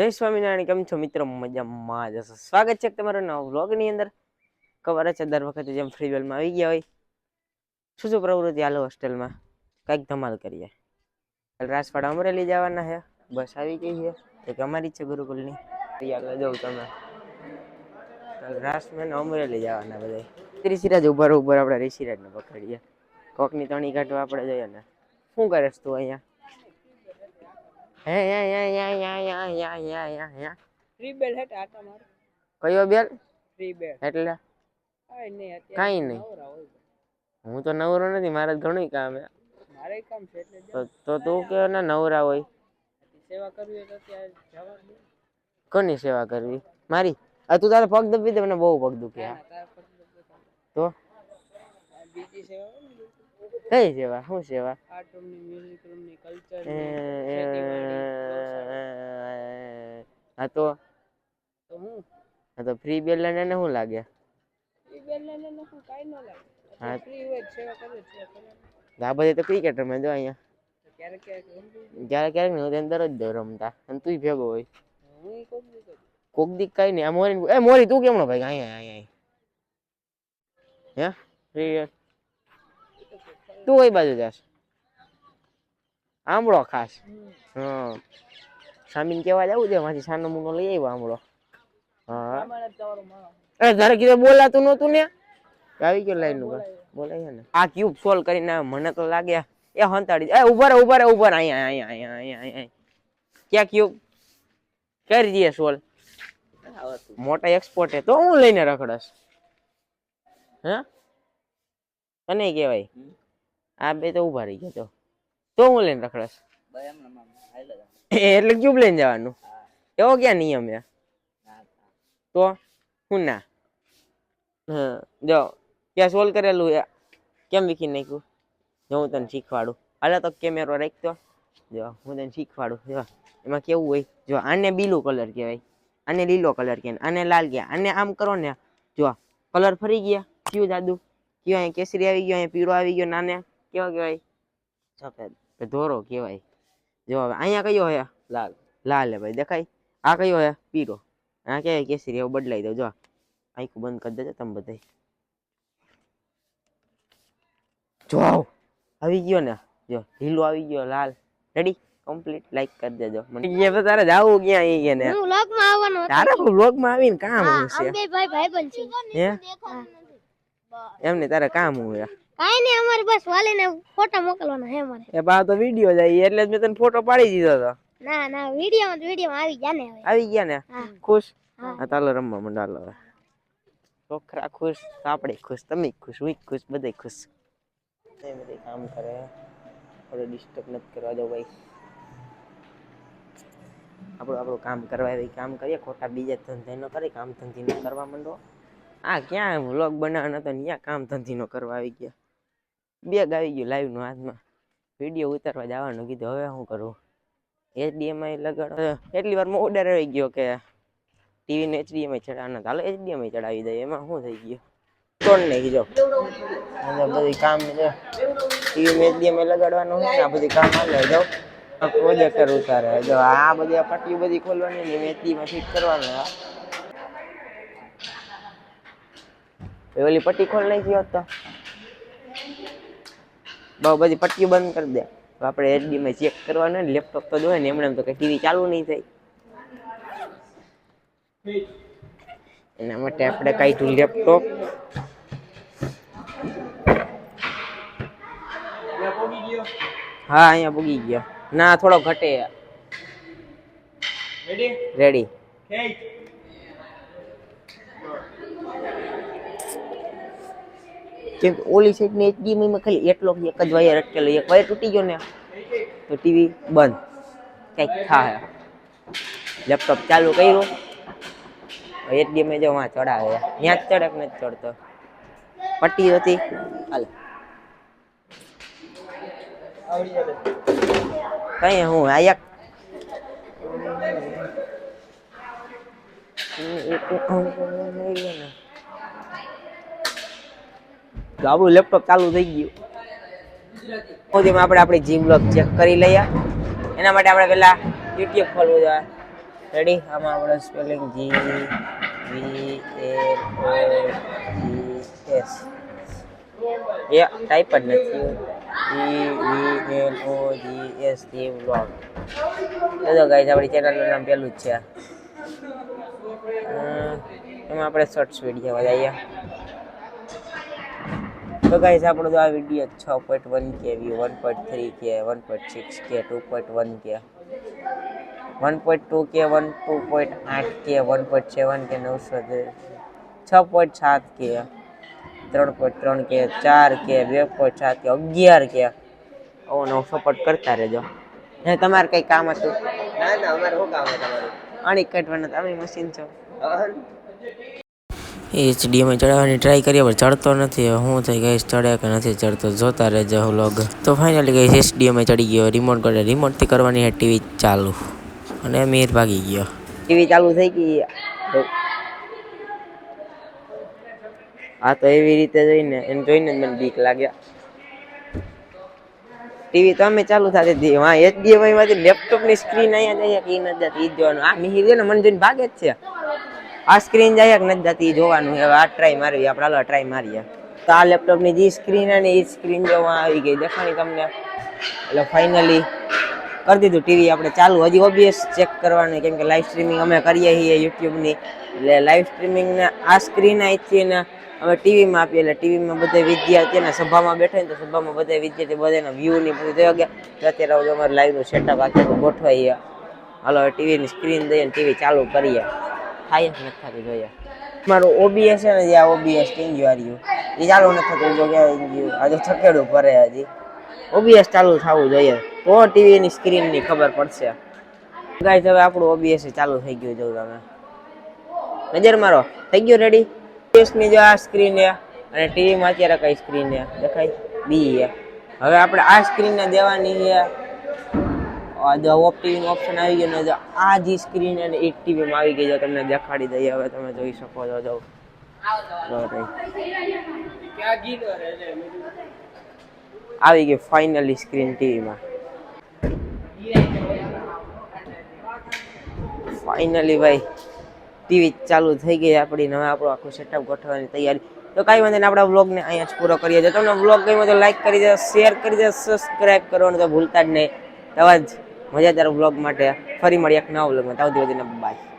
જય સ્વામિનારાયણ. કેમ છો મિત્રો? મજામાં જશો. સ્વાગત છે તમારો નવા વ્લોગની અંદર. ખબર છે દર વખતે જેમ ફ્રી વેલમાં આવી ગયા હોય શું શું પ્રવૃત્તિ હાલો હોસ્ટેલમાં કંઈક ધમાલ કરીએ. રાજપાડા અમરેલી જવાના છે. બસ આવી ગઈ છે. એક અમારી છે ગુરુકુલની. આગળ જવું તમે રાજમેન અમરેલી જવાના બધા ઋષિરાજ ઉપર આપણે ઋષિરાજને પકડીએ. કોકની તણી કાઢવા આપણે જઈએ ને. શું કરે તું અહીંયા? કયો બેલ એટલે કઈ નઈ. હું તો નવરો નથી, મારે ઘણું કામ હે. તો તું કે ને નવરા હોય સેવા કરવી તો ત્યાં જવાનું. કોની સેવા કરવી? મારી? તું તારે પગ દબી દે, મને બહુ પગ દુખે. તો બીજી સેવા કઈ સેવા? શું સેવા? આર્ટ રૂમની, મ્યુઝિક રૂમની, કલ્ચરની, ખેતીવાડી. હા તો હું હા તો ફ્રી બેલ લઈને એને શું લાગે? ફ્રી બેલ લઈને શું કાઈ ન લાગે. હા ફ્રી હોય સેવા કરે છે. આ બધી તો ક્રિકેટ રમે જો અહીંયા. ક્યારેક ક્યારેક ને અંદર જ દો રમતા અને તું ભેગો હોય. કોક દી કઈ નઈ. આ મોરી એ મોરી તું કેમનો ભાઈ અહીંયા હે ફ્રી તું કઈ બાજુ જાસ? આંબળો ખાસ? હા સામીન કેવા જવું છે માંથી સાનો મુનો લઈ આવ્યો આંબળો. હા એ તારે કીધું બોલાતું નતું ને આવી ગયો લાઈન ઉપર બોલાય ને. આ ક્યુબ સોલ્વ કરીને મને તો લાગે એ હંતાડી એ ઉભા અહીંયા ક્યાં ક્યુબ કરી દઈએ સોલ્વ. મોટા એક્સપોર્ટ હે તો હું લઈને રખડસ હે તને કેવાય. આ બે તો ઉભા રહી ગયા તો હું લઈને રખડસ એટલે ક્યુબ લઈને જવાનું. એવો ક્યાં નિયમ છે? તો હું ના જો ક્યાં સોલ્વ કરેલું કેમ વિખી નાખ્યું? જો હું તને શીખવાડું. હાલે તો કેમેરો રાખતો જો હું તને શીખવાડું. જો એમાં કેવું હોય, જો આને બીલું કલર કહેવાય, આને લીલો કલર કહેવાય, આને લાલ કહેવાય. આને આમ કરો ને જો કલર ફરી ગયા. કયું જાદુ? કયો અહીંયા કેસરી આવી ગયો, અહીંયા પીળો આવી ગયો. નાને કેવો કહેવાય? સફેદ. ધોરો કહેવાય. જો હવે અહીંયા કયો હે? લાલ. લાલ હે ભાઈ દેખાય. આ કયો હે? પીળો. આ કહેવાય કેસરી. એવું બદલાઈ દો. જો આખું બંધ કરી દેજો તમે બધા. જો આવી ગયો ને, જો લીલો આવી ગયો, લાલ. Ready complete. લાઈક કરી દેજો. મને કે તારે જાવું ક્યાં ઈ કે ને હું વ્લોગ માં આવવાનો તારે વ્લોગ માં આવીને કામ હું છે? અમે ભાઈ ભાઈબંધ છે હે એમને તારે કામ હું હે? કાઈ નઈ અમારે બસ વાલીને ફોટો મોકલવાનો હે મારે. એ બા તો વિડિયો જાય એટલે જ મેં તને ફોટો પાડી દીધો તો. ના વિડિયો માં આવી ગયા ને. હવે આવી ગયા ને? ખુશ? હા ચાલો રમવા મંડાલો. હવે છોકરા ખુશ તો આપણે ખુશ, તમે ખુશ, હું ખુશ, બધા ખુશ. એ બધે કામ કરે થોડું ડિસ્ટર્બ નથી કરવા દો ભાઈ. આપણું કામ કરવા આવી કામ કરીએ. ખોટા બીજા ધંધે ન કરી, કામ ધંધી ન કરવા માંડો. આ ક્યાં વ્લોગ બનાવવાનો હતો ને ત્યાં કામ ધંધી નો કરવા આવી ગયા. બેગ આવી ગયું લાઈવ નું હાથમાં. વિડીયો ઉતારવા જવાનું કીધું. હવે શું કરું? HDMI લગાડો. એટલી વારમાં ઓર્ડર આવી ગયો કે ટીવી ને HDMI ચડાવવાનો. હાલો HDMI ચડાવી દઈએ. એમાં શું થઈ ગયું? તોડ નાખી જો બધી કામ છે. ટીવી ને HDMI લગાડવાનું છે. આ બધી કામ હાલે જાવ. પ્રોજેક્ટર ઉતારે જો આ બધી પટ્ટી બધી ખોલવાની ને મેચીમાં ફિટ કરવાનું. ઓલી પટ્ટી ખોલ નાખી હોત તો બહુ બધી પટ્ટીઓ બંધ કરી દે. આપણે HDMI ચેક કરવાનું ને લેપટોપ તો જોવે ને એમણે તો કઈ ટીવી ચાલુ નહીં થાય. એના માટે આપણે કાઢ્યું લેપટોપ. હા અહીંયા પૂગી ગયો. ના થોડો ઘટે. રેડી કેમ ઓલી સાઈડ ને HDMI માં ખાલી એટલો એક જ વાયર અટકેલો. એક વાયર તૂટી ગયો ને તો ટીવી બંધ. કઈક થાય. લેપટોપ ચાલુ કર્યું. HDMI જો વાં ચડાવે ત્યાં જ ચડક નથી ચડતો. પટ્ટી હતી હાલ કઈ હું આ એક આપણું લેપટોપ ચાલુ થઈ ગયું. આપણે આપણી જી બ્લોગ ચેક કરી લઈએ. એના માટે આપણે પેલા YouTube ખોલવું જોઈએ. રેડી આમાં આપણે સ્પેલિંગ GVLOGS એ ટાઈપ જ નથી GVLOGS થી વ્લોગ જો ગાઈસ આપણી ચેનલનું નામ પેલું જ છે એમાં આપણે શોર્ટ્સ વિડીયો બનાવીએ તો ગાઈસ આપણો તો આ video 6.1k view 1.3k 1.6k 2.1k 1.2k 2.8k 1.7k 6.7k 3.3k 4k 2.7k 11k આવો નવો સપોર્ટ કરતા રહેજો ને તમારે કઈ કામ હતું ના ના અમારે શું કામ છે તમારું આણી કાઢવાના તમે મશીન છો HDMI ચડાવવાની ટ્રાય કરીએ પણ ચડતો નથી હવે શું થઈ ગઈ ચડે કે નથી ચડતો જોતા રહેજો વ્લોગ તો ફાઇનલી ગઈ HDMI ચડી ગયો રિમોટથી કરવાની છે ટીવી ચાલુ અને મીર ભાગી ગયો ટીવી ચાલુ થઈ ગઈ આ તો એવી રીતે જોઈને એને જોઈને મને બીક લાગ્યા ટીવી તો અમે ચાલુ થતી હતી હા HDMI માંથી લેપટોપ ની સ્ક્રીન અહીંયા જાય કે ઈ નથી જતી ઈ જોવાનું આ મિહિર છે ને મને જોઈને ભાગે જ છે આ સ્ક્રીન જાય કે નથી જતી જોવાનું હવે આ ટ્રાય મારવી આપણે હાલો ટ્રાય મારીએ તો આ લેપટોપ ની જે સ્ક્રીન અને એ સ્ક્રીન જોવા આવી ગઈ દેખાણી તમને એટલે ફાઇનલી કરી દીધું ટીવી આપણે ચાલુ હજી OBS ચેક કરવાનું કેમ કે લાઈવ સ્ટ્રીમિંગ અમે કરીએ છીએ યુટ્યુબની એટલે લાઈવ સ્ટ્રીમિંગ ને આ સ્ક્રીન અહીંથી ને અમે ટીવીમાં આપીએ એટલે ટીવીમાં બધા વિદ્યાર્થીઓને સભામાં બેઠા ને તો સભામાં બધા વિદ્યાર્થી બધાના વ્યૂ ની બધું જોવા ગયા અત્યારે અમારે લાઈવનું સેટઅપ આખું ગોઠવાઈએ હાલો ટીવીની સ્ક્રીન દઈએ ને ટીવી ચાલુ કરીએ થાય જ નથી થતું જોઈએ મારું OBS છે ને જે આ OBS કેમ ગયું હાર્યું એ ચાલુ નથી થતું જો ક્યાં ગયું આજે છકેડું ભરે હજી OBS ચાલુ થવું જોઈએ તો ટીવીની સ્ક્રીનની ખબર પડશે ગાઈસ હવે આપણું OBS ચાલુ થઈ ગયું જો તમે નજર મારો થઈ ગયું રેડી OBS ની જો આ સ્ક્રીન છે અને ટીવીમાં અત્યારે કઈ સ્ક્રીન છે દેખાય બી છે હવે આપણે આ સ્ક્રીનને દેવાની છે ઓફ ટીવી નો ઓપ્શન આવી ગયો ને આ જે સ્ક્રીન અને એક ટીવીમાં આવી ગઈ છે તમને દેખાડી દઈએ હવે તમે જોઈ શકો છો જો આવી ગઈ ફાઇનલી સ્ક્રીન ટીવીમાં ફાઇનલી ભાઈ ટીવી ચાલુ થઈ ગઈ આપણી હવે આપણું આખું સેટઅપ ગોઠવવાની તૈયારી તો કાંઈ વાંધો નહીં આપણા વ્લોગને અહીંયા જ પૂરો કરીએ જો તમને વ્લોગ ગમ્યો તો લાઈક કરી દો શેર કરી દો સબસ્ક્રાઈબ કરવાનું તો ભૂલતા જ નહીં આવા જ મજાદાર વ્લોગ માટે ફરી મળીએ એક નવા વ્લોગમાં ત્યાં સુધી બાય